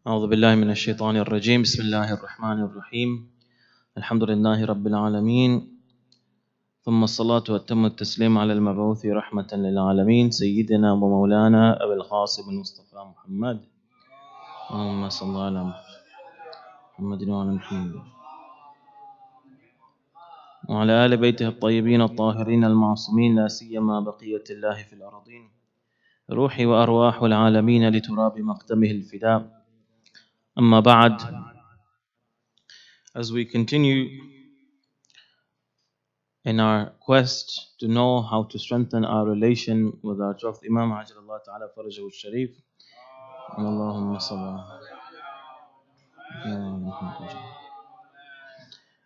أعوذ بالله من الشيطان الرجيم بسم الله الرحمن الرحيم الحمد لله رب العالمين ثم الصلاة والتم التسليم على المبعوث رحمة للعالمين سيدنا ومولانا أبي القاسم المصطفى محمد اللهم صل على محمد وعلى محمد وعلى آل بيته الطيبين الطاهرين المعصومين لا سيما بقية الله في الأرضين روحي وأرواح العالمين لتراب مقدمه الفداء أما بعد. As we continue in our quest to know how to strengthen our relation with our Prophet Imam Ajalallah Ta'ala Farajahu Sharif, Allahumma salli.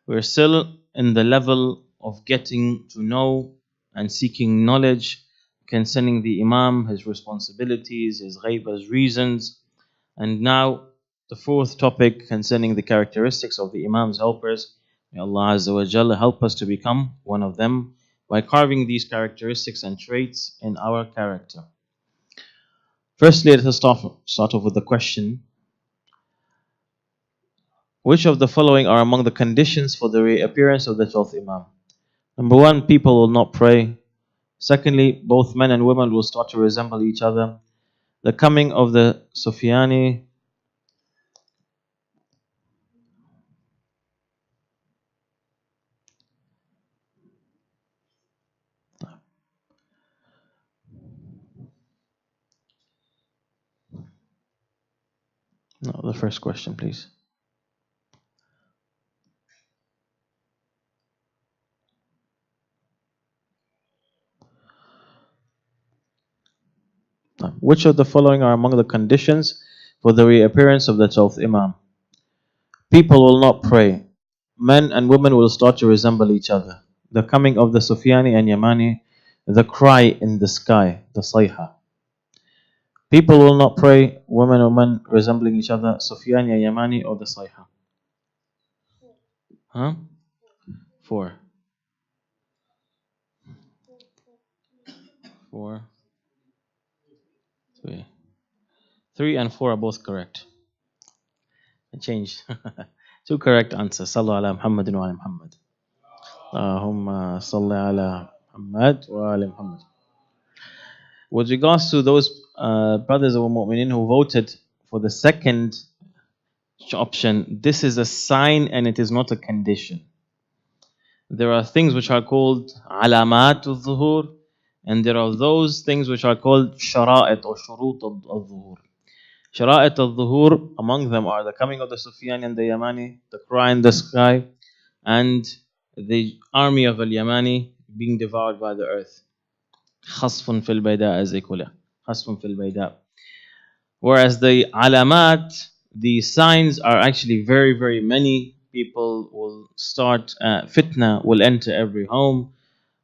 We're still in the level of getting to know and seeking knowledge concerning the Imam, his responsibilities, his ghaib, his reasons, and now the fourth topic concerning the characteristics of the Imam's helpers. May Allah Azza wa Jalla help us to become one of them by carving these characteristics and traits in our character. Firstly, let us start off with the question: which of the following are among the conditions for the reappearance of the 12th Imam? Number one, people will not pray. Secondly, both men and women will start to resemble each other. The coming of the Sufyani. No, the first question, please. Which of the following are among the conditions for the reappearance of the 12th Imam? People will not pray. Men and women will start to resemble each other. The coming of the Sufyani and Yamani, the cry in the sky, the sayha. People will not pray. Women and men resembling each other, Sufyani and Yamani, or the sayha. Huh? 4. 4. 3. 3 and 4 are both correct. I changed. 2 correct answers. Sallu ala Muhammadin wa ala Muhammad. Allahumma salli ala Muhammad wa ala Muhammad. With regards to those brothers of Mu'minin who voted for the second option, this is a sign and it is not a condition. There are things which are called alamat al-zuhur, and there are those things which are called shara'it or shurut al-zuhur. Shara'it al-zuhur, among them are the coming of the Sufyan and the Yamani, the cry in the sky, and the army of al-Yamani being devoured by the earth. Khasfun fil bayda, as they call it. Khasfun fil bayda. Whereas the alamat, the signs are actually very, very many. People will start, fitna will enter every home,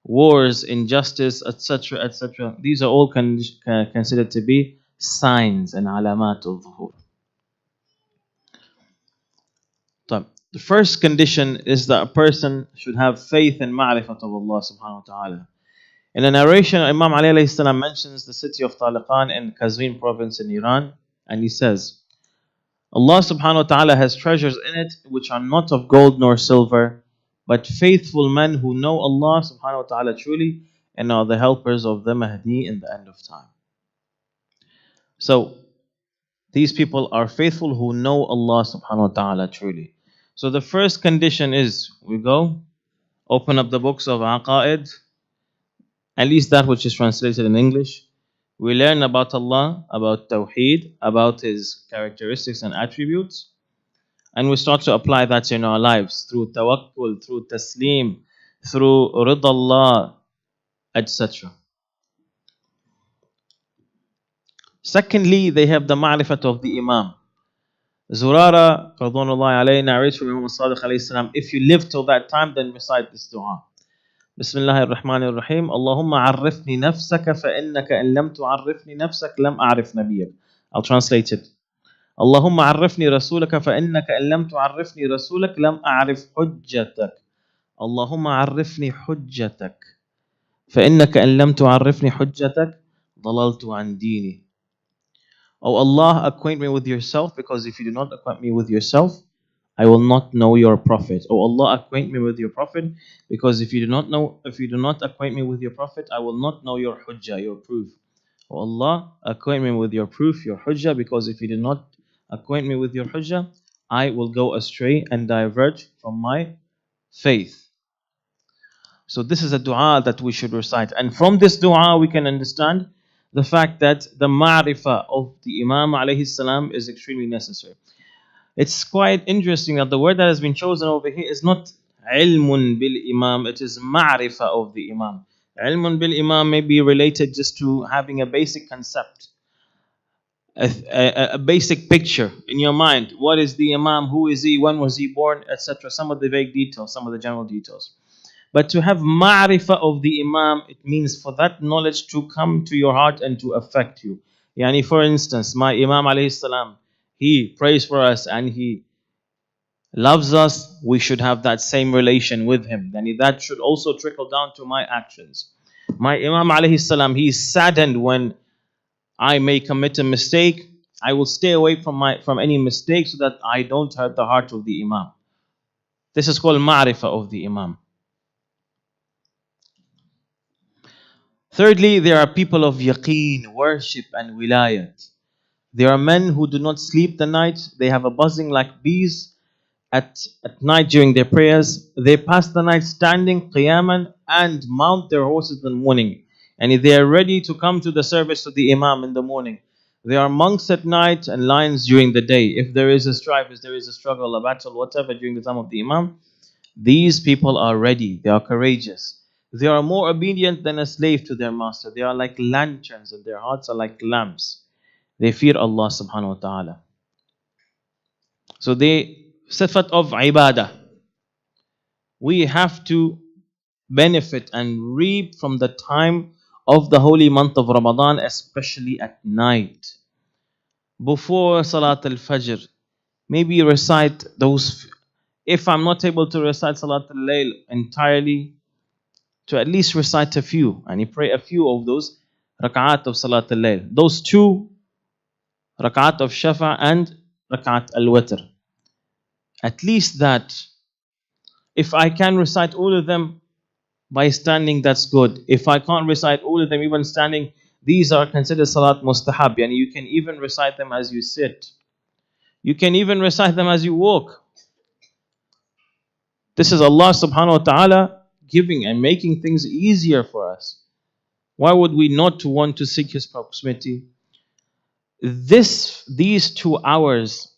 wars, injustice, etc., etc. These are all considered to be signs and alamat al-zuhur. The first condition is that a person should have faith and ma'rifat of Allah subhanahu wa ta'ala. In a narration, Imam Ali alayhi salam mentions the city of Taliqan in Qazvin province in Iran, and he says, Allah subhanahu wa ta'ala has treasures in it which are not of gold nor silver, but faithful men who know Allah subhanahu wa ta'ala truly and are the helpers of the Mahdi in the end of time. So, these people are faithful who know Allah subhanahu wa ta'ala truly. So the first condition is, we go, open up the books of Aqaid, at least that which is translated in English. We learn about Allah, about Tawheed, about His characteristics and attributes, and we start to apply that in our lives through tawakkul, through taslim, through ridallah, etc. Secondly, they have the ma'rifat of the Imam. Zurara, Radwanullahi alayhi, narrates from Imam Sadiq alayhi salam, if you live till that time, then recite this dua. بسم الله الرحمن الرحيم اللهم عرفني نفسك فإنك إن لم تعرفني نفسك لم أعرف نبيك. I'll translate it. اللهم عرفني رسولك فإنك إن لم تعرفني رسولك لم أعرف حجتك. اللهم عرفني حجتك فإنك إن لم تعرفني حجتك ضللت عن ديني. O Allah, acquaint me with yourself, because if you do not acquaint me with yourself, I will not know your prophet. O Allah, acquaint me with your prophet, because if you do not acquaint me with your prophet, I will not know your hujjah, your proof. O Allah, acquaint me with your proof, your hujjah, because if you do not acquaint me with your hujjah, I will go astray and diverge from my faith. So this is a dua that we should recite. And from this dua we can understand the fact that the ma'rifah of the Imam alayhi salam is extremely necessary. It's quite interesting that the word that has been chosen over here is not ilmun bil Imam, it is ma'rifah of the Imam. Ilmun bil Imam may be related just to having a basic concept, a basic picture in your mind. What is the Imam? Who is he? When was he born? Etc. Some of the vague details, some of the general details. But to have ma'rifah of the Imam, it means for that knowledge to come to your heart and to affect you. Yani for instance, my Imam alayhi salam, he prays for us and he loves us, we should have that same relation with him. Then that should also trickle down to my actions. My Imam alayhi salam, he is saddened when I may commit a mistake. I will stay away from any mistake so that I don't hurt the heart of the Imam. This is called ma'rifah of the Imam. Thirdly, there are people of yaqeen, worship and wilayat. There are men who do not sleep the night. They have a buzzing like bees at night during their prayers. They pass the night standing, qiyaman, and mount their horses in the morning. And they are ready to come to the service of the Imam in the morning. They are monks at night and lions during the day. If there is a strife, if there is a struggle, a battle, whatever during the time of the Imam, these people are ready. They are courageous. They are more obedient than a slave to their master. They are like lanterns and their hearts are like lamps. They fear Allah subhanahu wa ta'ala. So sifat of ibadah. We have to benefit and reap from the time of the holy month of Ramadan, especially at night. Before Salat al-Fajr, maybe recite those. If I'm not able to recite Salat al-Layl entirely, to at least recite a few, and you pray a few of those rak'at of Salat al-Layl. Those two rak'at of Shafa and rak'at al-Witr. At least that. If I can recite all of them by standing, that's good. If I can't recite all of them even standing, these are considered Salat Mustahab. And you can even recite them as you sit. You can even recite them as you walk. This is Allah subhanahu wa ta'ala giving and making things easier for us. Why would we not want to seek His proximity? These 2 hours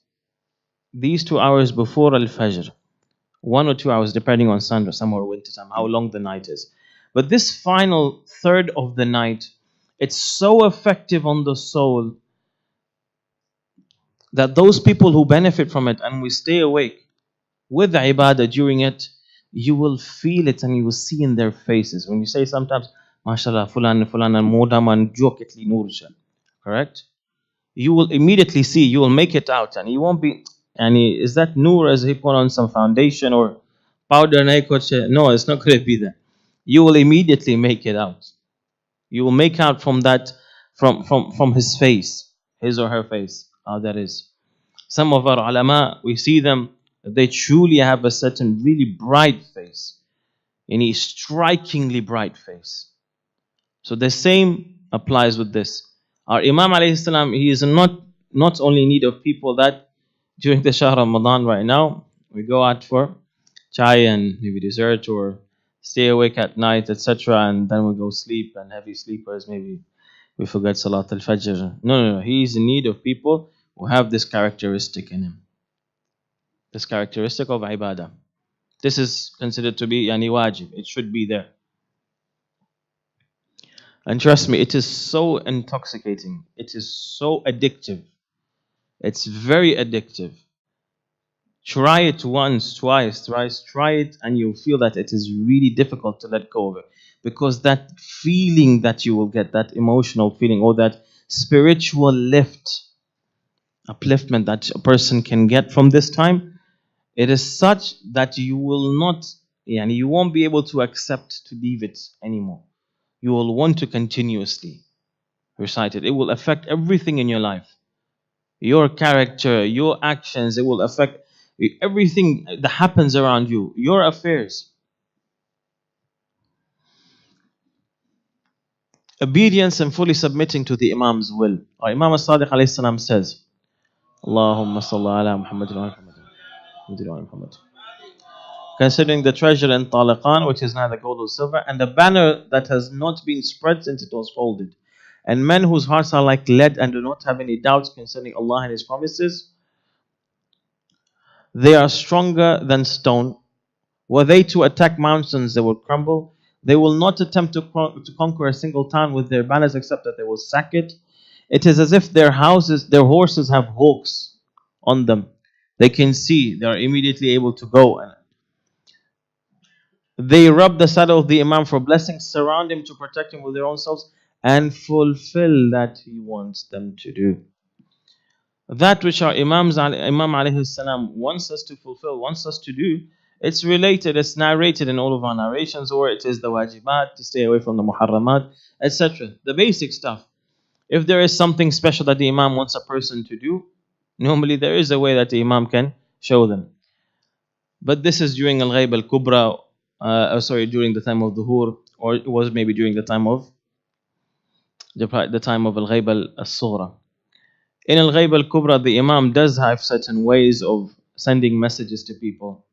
before Al-Fajr, 1 or 2 hours depending on summer or winter time, how long the night is. But this final third of the night, it's so effective on the soul that those people who benefit from it and we stay awake with the ibadah during it, you will feel it and you will see in their faces. When you say sometimes, MashaAllah, fulan modaman joketli nurja, correct? You will immediately see, you will make it out, and you won't be, and is that nur as he put on some foundation or powder? No, it's not going to be that. You will immediately make it out. You will make out from that, from his face, his or her face, how that is. Some of our ulama, we see them, they truly have a certain really bright face, any strikingly bright face. So the same applies with this. Our Imam alayhi salam, he is not only in need of people that during the Shahr Ramadan right now, we go out for chai and maybe dessert or stay awake at night, etc. And then we go sleep, and heavy sleepers, maybe we forget Salat al-Fajr. No. He is in need of people who have this characteristic in him. This characteristic of ibadah. This is considered to be yani wajib. It should be there. And trust me, it is so intoxicating. It is so addictive. It's very addictive. Try it once, twice, thrice. Try it and you'll feel that it is really difficult to let go of it. Because that feeling that you will get, that emotional feeling or that spiritual upliftment that a person can get from this time, it is such that you will not, and you won't be able to accept to leave it anymore. You will want to continuously recite it. It will affect everything in your life. your character, your actions. It will affect everything that happens around you, your affairs. Obedience and fully submitting to the Imam's will. Our Imam as-Sadiq alayhi salam says, Allahumma salli ala Muhammad wa ala Muhammad. Considering the treasure in Taliqan, which is neither gold or silver, and the banner that has not been spread since it was folded, and men whose hearts are like lead and do not have any doubts concerning Allah and His promises, they are stronger than stone. Were they to attack mountains, they would crumble. They will not attempt to conquer a single town with their banners, except that they will sack it. It is as if their horses have hooks on them. They can see, they are immediately able to go. They rub the saddle of the Imam for blessings, surround him to protect him with their own selves, and fulfill that he wants them to do. That which our Imam alayhi salam wants us to fulfill, wants us to do, it's related, it's narrated in all of our narrations, or it is the wajibat, to stay away from the muharramat, etc. The basic stuff. If there is something special that the Imam wants a person to do, normally there is a way that the Imam can show them. But this is during al-Ghaib al-Kubra, during the time of Dhuhr, or it was maybe during the time of al-Ghaib al-Sughra. In al-Ghaib al-Kubra, the Imam does have certain ways of sending messages to people.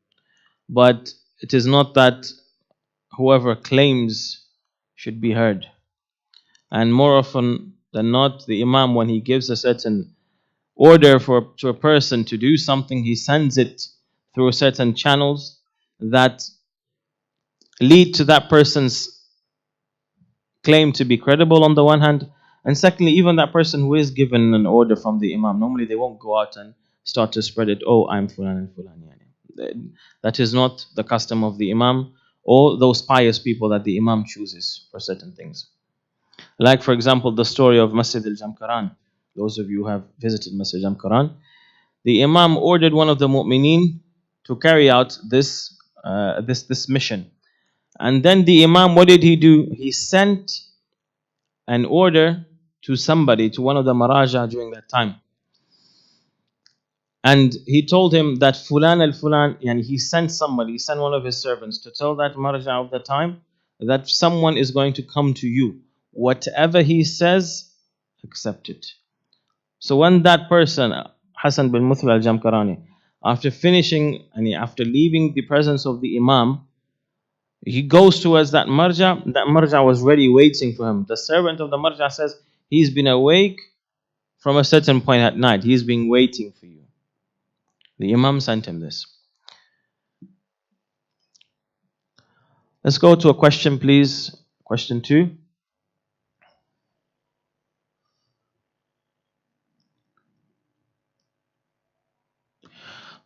But it is not that whoever claims should be heard. And more often than not, the Imam, when he gives a certain order to a person to do something, he sends it through certain channels that lead to that person's claim to be credible on the one hand, and secondly, even that person who is given an order from the Imam, normally they won't go out and start to spread it. Oh, I'm Fulan and Fulan. That is not the custom of the Imam or those pious people that the Imam chooses for certain things. Like, for example, the story of Masjid al-Jamkaran. Those of you who have visited Masjid al-Jamkaran, the Imam ordered one of the mu'mineen to carry out this mission. And then the Imam, what did he do? He sent an order to somebody, to one of the Maraja during that time. And he told him that Fulan al-Fulan, and he sent one of his servants to tell that Maraja of the time that someone is going to come to you. Whatever he says, accept it. So when that person, Hassan bin Muthal al-Jamkarani, after leaving the presence of the Imam, he goes towards that Marja. That Marja was ready waiting for him. The servant of the Marja says, he's been awake from a certain point at night. He's been waiting for you. The Imam sent him this. Let's go to a question, please. Question 2.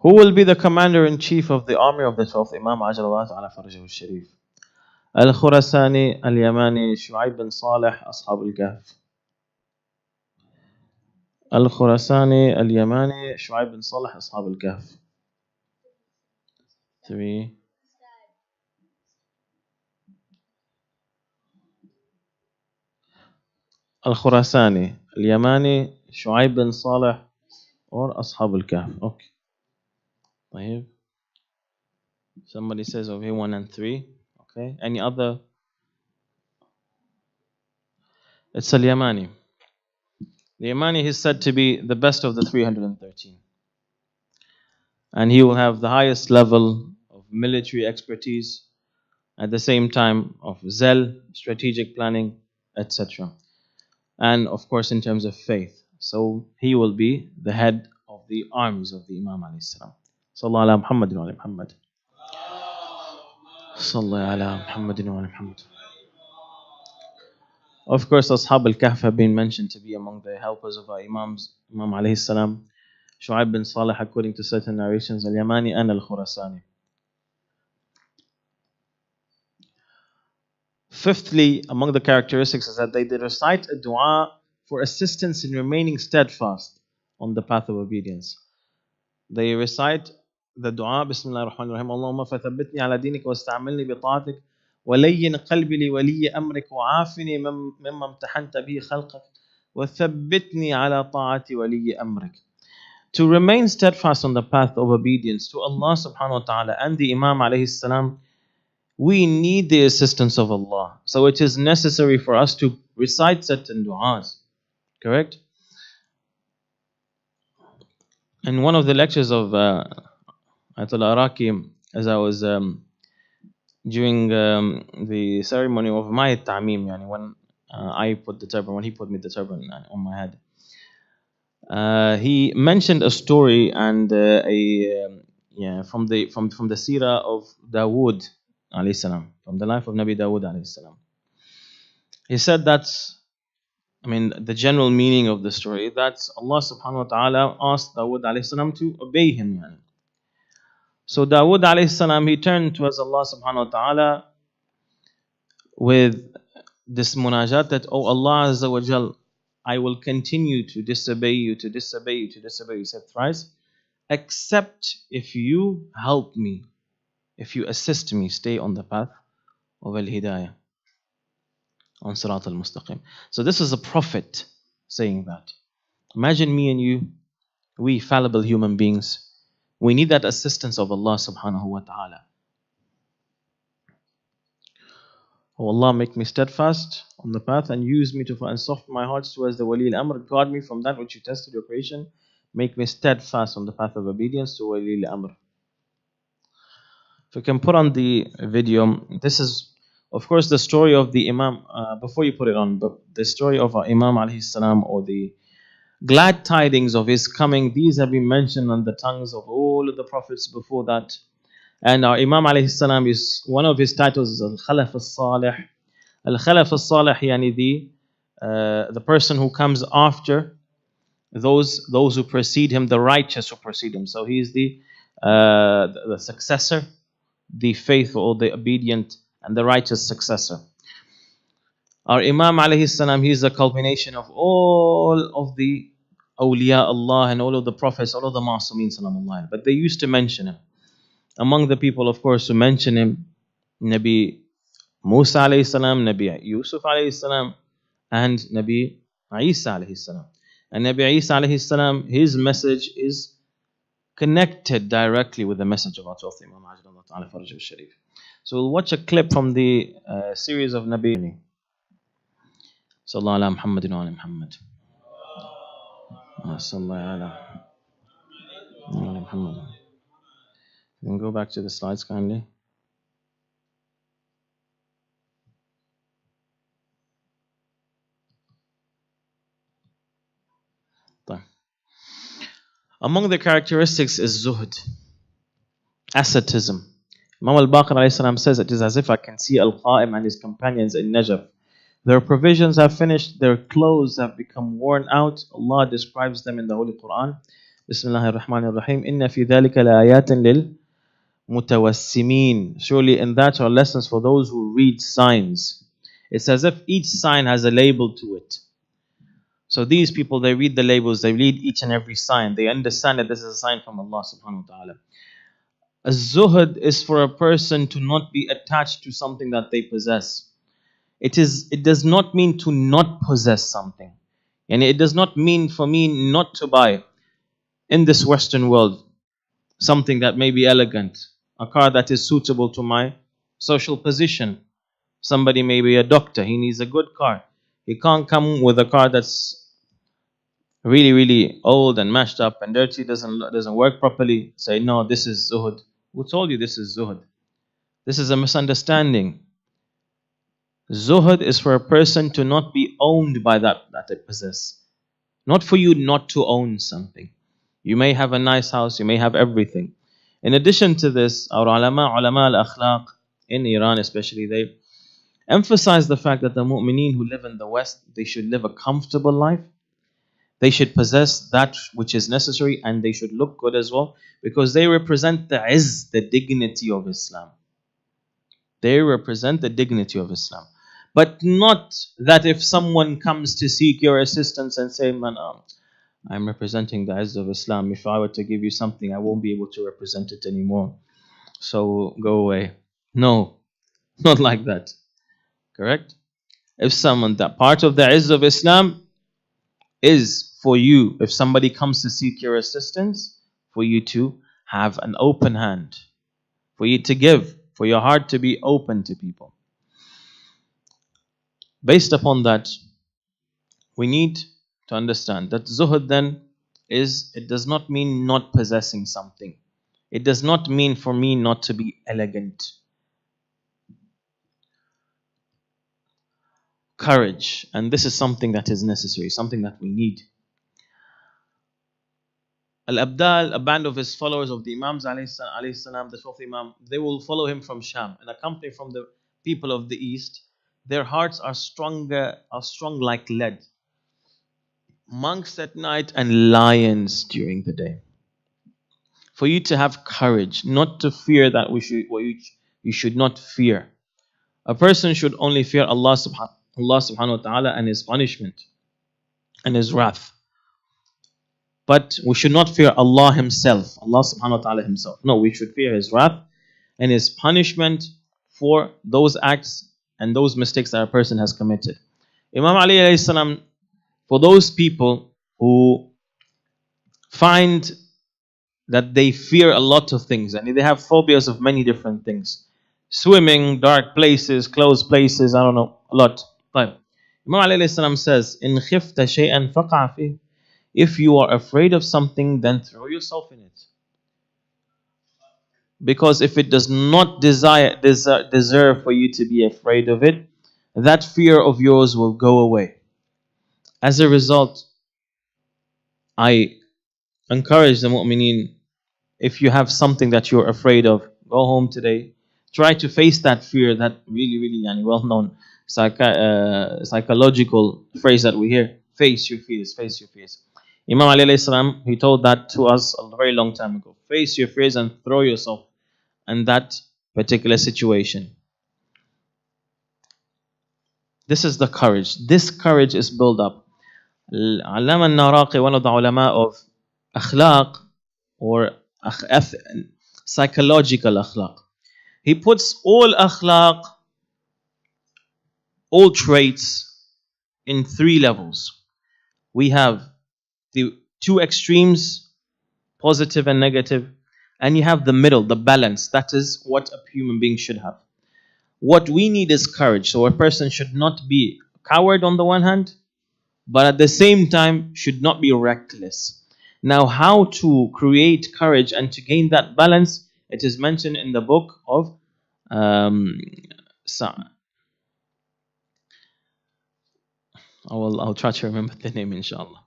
Who will be the commander-in-chief of the army of the 12th Imam Ajalallah Ta'ala Farajahu al-Sharif? Al-Khurasani, Al-Yamani, Shu'aib bin Salih, Ashab al-Kahf. Al-Khurasani, Al-Yamani, Shu'aib bin Salih, Ashab al-Kahf. 3. Al-Khurasani, Al-Yamani, Shu'aib bin Salih, or Ashab al-Kahf. Okay. طيب. Somebody says over here 1 and 3. Okay. Any other? It's Al-Yamani. The Yamani is said to be the best of the 313. And he will have the highest level of military expertise, at the same time of zeal, strategic planning, etc. And of course in terms of faith. So he will be the head of the armies of the Imam alayhi salam. Sallallahu ala Muhammadin wa ala Muhammad. Sallallahu ala Muhammadin wa ala Muhammad. Of course, Ashab al-Kahf have been mentioned to be among the helpers of our Imam alayhi salam. Shu'aib bin Salih, according to certain narrations, Al-Yamani and Al-Khurasani. Fifthly, among the characteristics is that they recite a dua for assistance in remaining steadfast on the path of obedience. They recite the dua, Bismillah ar-Rahman ar-Rahim, Allahumma fathabbitni ala dinik wa ista'amilni bi ta'atik wa layyin qalbi li waliyi amrik wa afini mimma imtahanta bihi khalqak wa thabbitni ala ta'ati waliyi amrik. To remain steadfast on the path of obedience to Allah subhanahu wa ta'ala and the Imam alayhi salam, we need the assistance of Allah. So it is necessary for us to recite certain du'as. Correct? In one of the lectures of Ayatollah Araki, as I was during the ceremony of my ta'meem, yani when I put the turban, when he put me the turban on my head, he mentioned a story and from the seerah of Dawood alayhi salam, from the life of Nabi Dawood alayhi salam. He said the general meaning of the story, that Allah subhanahu wa ta'ala asked Dawood alayhi salam to obey him. Yani. So Dawood alayhi salam, he turned towards Allah subhanahu wa ta'ala with this munajat that, oh Allah Azza wa Jal, I will continue to disobey you, to disobey you, to disobey you, he said thrice, except if you help me, if you assist me, stay on the path of al-hidayah, on Sirat al-Mustaqim. So this is a prophet saying that. Imagine me and you, we fallible human beings, we need that assistance of Allah subhanahu wa ta'ala. Oh Allah, make me steadfast on the path and use me to and soften my heart towards the Wali al-Amr. Guard me from that which you tested your creation. Make me steadfast on the path of obedience to Wali al-Amr. If you can put on the video, this is of course the story of the Imam, before you put it on, but the story of Imam alayhi salam, or the glad tidings of his coming. These have been mentioned on the tongues of all of the prophets before that. And our Imam alayhi salam, is one of his titles is Al-Khalaf al-Salih. Al-Khalaf al-Salih, yani the person who comes after those who precede him, the righteous who precede him. So he is the successor, the faithful, or the obedient, and the righteous successor. Our Imam alayhi salam, he is the culmination of all of the awliya Allah and all of the prophets, all of the Ma'asumeen salamullah. But they used to mention him. Among the people, of course, who mention him, Nabi Musa alayhi salam, Nabi Yusuf alayhi salam, and Nabi Isa alayhi salam. And Nabi Isa alayhi salam, his message is connected directly with the message of our Prophet Imam Ta'ala Faraj al-Sharif. So we'll watch a clip from the series of Nabi Sallallahu ala Muhammadin wa ala Muhammad. Sallallahu ala Muhammad. You can go back to the slides kindly. Among the characteristics is zuhd, asceticism. Imam al-Baqir alayhi salam says, it is as if I can see Al-Qa'im and his companions in Najaf. Their provisions have finished, their clothes have become worn out. Allah describes them in the Holy Quran. Bismillahir Rahmanir Rahim. Inna fi dhalika laayatin lil mutawassimin. Surely in that are lessons for those who read signs. It's as if each sign has a label to it. So these people, they read the labels, they read each and every sign. They understand that this is a sign from Allah subhanahu wa ta'ala. Az-zuhd is for a person to not be attached to something that they possess. It does not mean to not possess something. And it does not mean for me not to buy in this Western world something that may be elegant, a car that is suitable to my social position. Somebody may be a doctor, he needs a good car. He can't come with a car that's really, really old and mashed up and dirty, doesn't work properly. Say, no, this is zuhd. Who told you this is zuhd? This is a misunderstanding. Zuhd is for a person to not be owned by that they possess. Not for you not to own something. You may have a nice house, you may have everything. In addition to this, our ulama al-akhlaq in Iran especially, they emphasize the fact that the mu'mineen who live in the West, they should live a comfortable life. They should possess that which is necessary, and they should look good as well, because they represent the izz, the dignity of Islam. They represent the dignity of Islam. But not that if someone comes to seek your assistance and say, man, I'm representing the izz of Islam. If I were to give you something, I won't be able to represent it anymore. So go away. No, not like that. Correct? If someone, that part of the izz of Islam is for you, if somebody comes to seek your assistance, for you to have an open hand, for you to give, for your heart to be open to people. Based upon that, we need to understand that zuhud then it does not mean not possessing something. It does not mean for me not to be elegant. Courage, and this is something that is necessary, something that we need. Al-Abdal, a band of his followers of the Imams, alayhi salam, the 12th Imam, they will follow him from Sham and accompany from the people of the East. Their hearts are strong like lead. Monks at night and lions during the day. For you to have courage, not to fear that you should not fear. A person should only fear Allah subhanahu wa ta'ala and His punishment and His wrath. But we should not fear Allah Himself, Allah subhanahu wa ta'ala Himself. No, we should fear His wrath and His punishment for those acts and those mistakes that a person has committed. Imam Ali alayhi salam, for those people who find that they fear a lot of things and they have phobias of many different things. Swimming, dark places, closed places, I don't know, a lot. Imam Ali alayhi salam says, "In khifta shay'an faqa fi." If you are afraid of something, then throw yourself in it. Because if it does not deserve for you to be afraid of it, that fear of yours will go away. As a result, I encourage the mu'mineen, if you have something that you're afraid of, go home today. Try to face that fear, that really well-known psychological phrase that we hear. Face your fears, face your fears. Imam Ali alayhi salam, he told that to us a very long time ago. Face your fears and throw yourself in that particular situation. This is the courage. This courage is built up. Allama al-Naraqi, one of the ulama of akhlaq or psychological akhlaq, he puts all akhlaq, all traits in 3 levels. We have the 2 extremes, positive and negative, and you have the middle, the balance. That is what a human being should have. What we need is courage. So a person should not be a coward on the one hand, but at the same time should not be reckless. Now, how to create courage and to gain that balance, it is mentioned in the book of I'll try to remember the name, inshallah.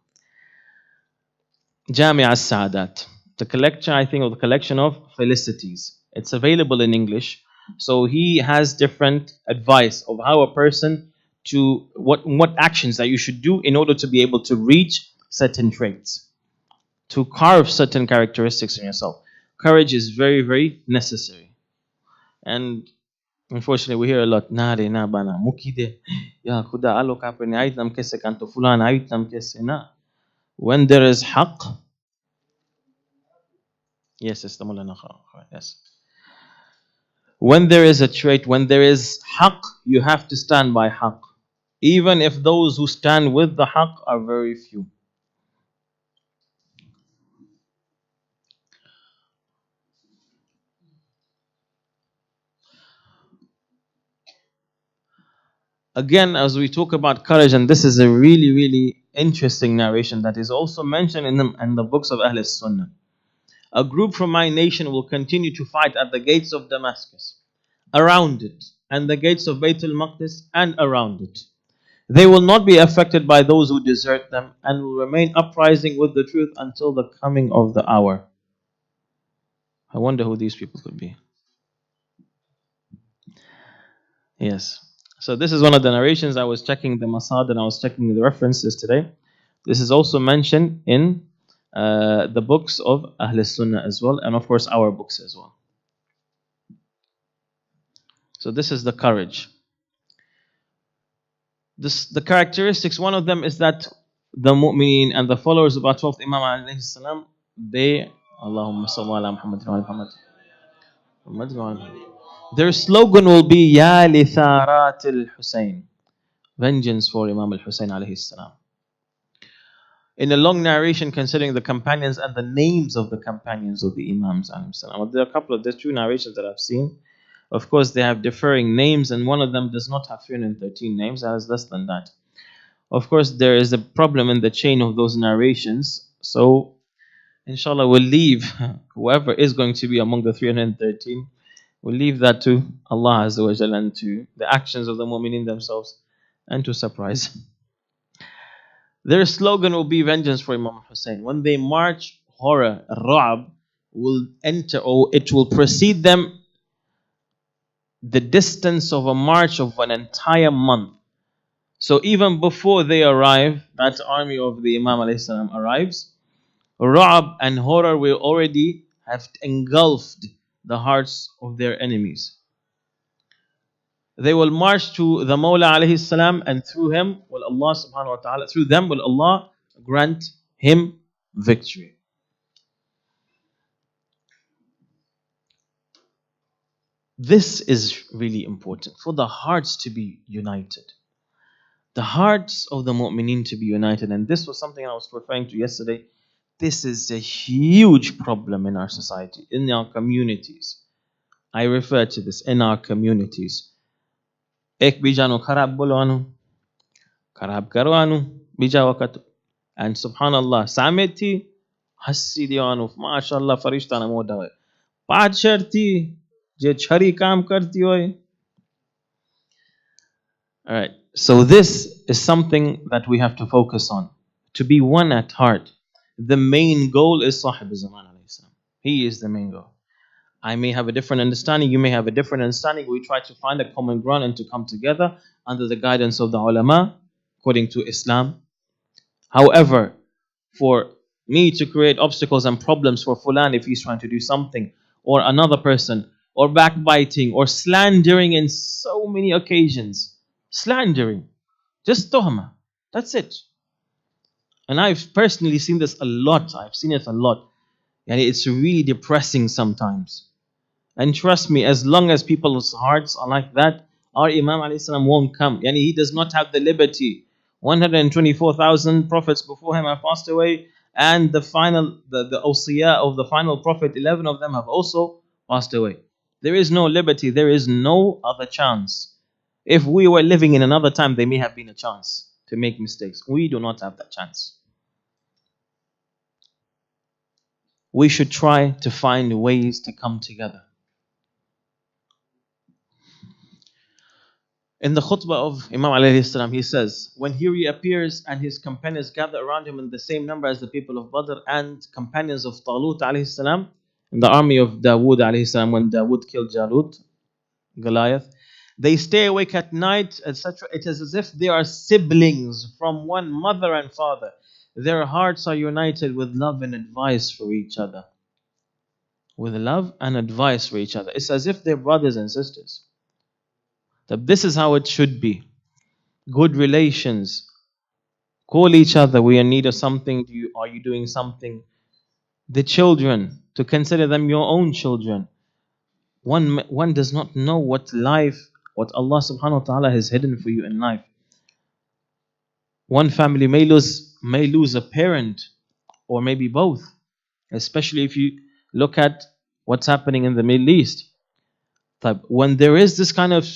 Jami' as-Sa'adat, the collection, I think, of the collection of felicities. It's available in English. So he has different advice of how a person to what actions that you should do in order to be able to reach certain traits, to carve certain characteristics in yourself. Courage is very necessary. And unfortunately, we hear a lot. Nare na bana mukide ya khuda alo kapne aitam kese kanto fulan aitam kese na. When there is haqq, yes, it's the mulana. Yes. When there is a trait, when there is haqq, you have to stand by haqq, even if those who stand with the haqq are very few. Again, as we talk about courage, and this is a really interesting narration that is also mentioned in the books of Ahl Sunnah. A group from my nation will continue to fight at the gates of Damascus, around it, and the gates of Bayt al-Maqdis, and around it. They will not be affected by those who desert them, and will remain uprising with the truth until the coming of the hour. I wonder who these people could be. Yes. So this is one of the narrations. I was checking the masad and I was checking the references today. This is also mentioned in the books of Ahl Sunnah as well, and of course our books as well. So this is the courage. The characteristics, one of them is that the mu'mineen and the followers of our 12th Imam alayhi salam, they, Allahumma salli ala Muhammad wa Muhammad, their slogan will be Ya li tharatil Husayn, vengeance for Imam al-Husayn alayhi salam. in a long narration considering the companions and the names of the companions of the Imams. There are there's two narrations that I've seen. Of course, they have differing names, and one of them does not have 313 names, it has less than that. Of course, there is a problem in the chain of those narrations. So, inshallah, we'll leave whoever is going to be among the 313. We'll leave that to Allah Azza wa Jalla and to the actions of the mu'mineen themselves and to surprise. Their slogan will be vengeance for Imam Husayn. When they march, horror, ra'ab, will enter, or it will precede them the distance of a march of an entire month. So even before they arrive, that army of the Imam alayhi salam arrives, ra'ab and horror will already have engulfed the hearts of their enemies. They will march to the Mawla alayhi salam, and through him will Allah subhanahu wa ta'ala, through them will Allah grant him victory. This is really important for the hearts to be united. The hearts of the mu'mineen to be united. And this was something I was referring to yesterday. This is a huge problem in our society, in our communities. I refer to this in our communities. Ek bijano kharab bolo anu, kharab karo anu, bija waqt. And subhanallah, sameti hassi dianu, mashallah farishtana moda hai. Paad sharti je chhari kaam karti hoy. All right. So this is something that we have to focus on. To be one at heart. The main goal is Sahib Zaman alayhi salam. He is the main goal. I may have a different understanding, you may have a different understanding. We try to find a common ground and to come together under the guidance of the ulama, according to Islam. However, for me to create obstacles and problems for Fulan if he's trying to do something, or another person, or backbiting, or slandering in so many occasions, slandering, just tuhma, that's it. And I've personally seen this a lot. I've seen it a lot. And it's really depressing sometimes. And trust me, as long as people's hearts are like that, our Imam alayhi salam won't come. Yani he does not have the liberty. 124,000 prophets before him have passed away, and the awsiya of the final prophet, 11 of them have also passed away. There is no liberty, there is no other chance. If we were living in another time, there may have been a chance to make mistakes. We do not have that chance. We should try to find ways to come together. In the khutbah of Imam alayhi salam, he says, when he reappears and his companions gather around him in the same number as the people of Badr and companions of Talut alayhi salam, in the army of Dawood alayhi salam, when Dawood killed Jalut, Goliath, they stay awake at night, etc. It is as if they are siblings from one mother and father. Their hearts are united with love and advice for each other. With love and advice for each other. It's as if they're brothers and sisters. That this is how it should be. Good relations. Call each other. We are in need of something. Are you doing something? The children, to consider them your own children. One does not know what Allah subhanahu wa ta'ala has hidden for you in life. One family may lose a parent, or maybe both. Especially if you look at what's happening in the Middle East. When there is this kind of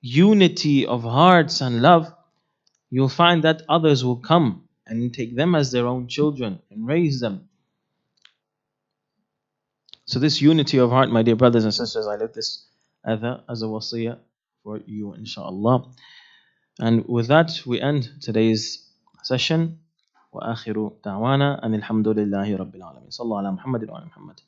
unity of hearts and love, you'll find that others will come and take them as their own children and raise them. So this unity of heart, my dear brothers and sisters, I leave this as a wasiyah for you, inshallah. And with that, we end today's session. وآخر دعوانا أن الحمد لله رب العالمين. صلى الله على محمد وعلى محمد.